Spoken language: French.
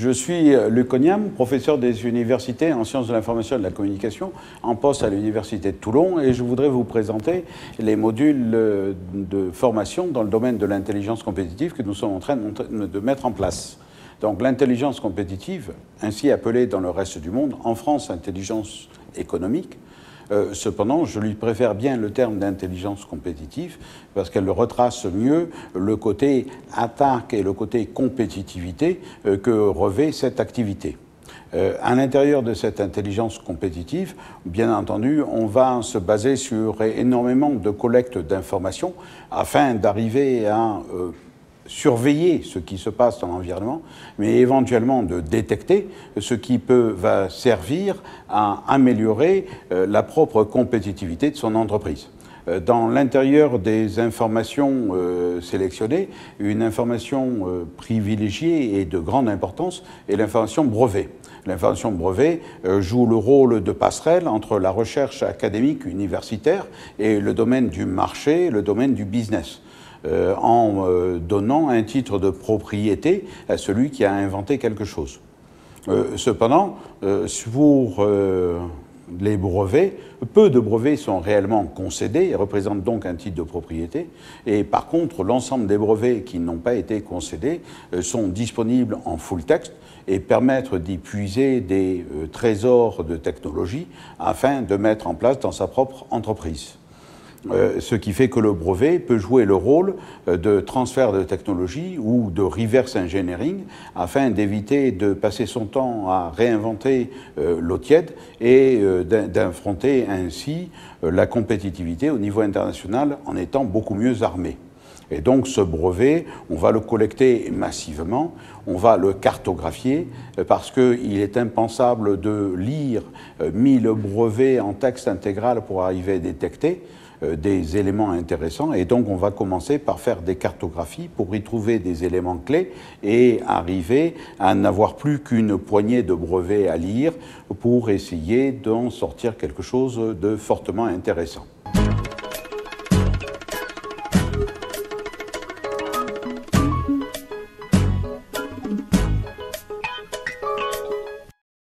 Je suis Luc Cognam, professeur des universités en sciences de l'information et de la communication, en poste à l'Université de Toulon, et je voudrais vous présenter les modules de formation dans le domaine de l'intelligence compétitive que nous sommes en train de mettre en place. Donc l'intelligence compétitive, ainsi appelée dans le reste du monde, en France intelligence économique. Cependant, je lui préfère bien le terme d'intelligence compétitive parce qu'elle retrace mieux le côté attaque et le côté compétitivité que revêt cette activité. À l'intérieur de cette intelligence compétitive, bien entendu, on va se baser sur énormément de collecte d'informations afin d'arriver à surveiller ce qui se passe dans l'environnement, mais éventuellement de détecter ce qui va servir à améliorer la propre compétitivité de son entreprise. Dans l'intérieur des informations sélectionnées, une information privilégiée et de grande importance est l'information brevet. L'information brevet joue le rôle de passerelle entre la recherche académique universitaire et le domaine du marché, le domaine du business. En donnant un titre de propriété à celui qui a inventé quelque chose. Cependant, pour les brevets, peu de brevets sont réellement concédés et représentent donc un titre de propriété. Et par contre, l'ensemble des brevets qui n'ont pas été concédés sont disponibles en full text et permettent d'y puiser des trésors de technologie afin de mettre en place dans sa propre entreprise. Ce qui fait que le brevet peut jouer le rôle de transfert de technologie ou de reverse engineering afin d'éviter de passer son temps à réinventer l'eau tiède et d'affronter ainsi la compétitivité au niveau international en étant beaucoup mieux armé. Et donc ce brevet, on va le collecter massivement, on va le cartographier parce qu'il est impensable de lire 1000 brevets en texte intégral pour arriver à détecter des éléments intéressants, et donc on va commencer par faire des cartographies pour y trouver des éléments clés et arriver à n'avoir plus qu'une poignée de brevets à lire pour essayer d'en sortir quelque chose de fortement intéressant.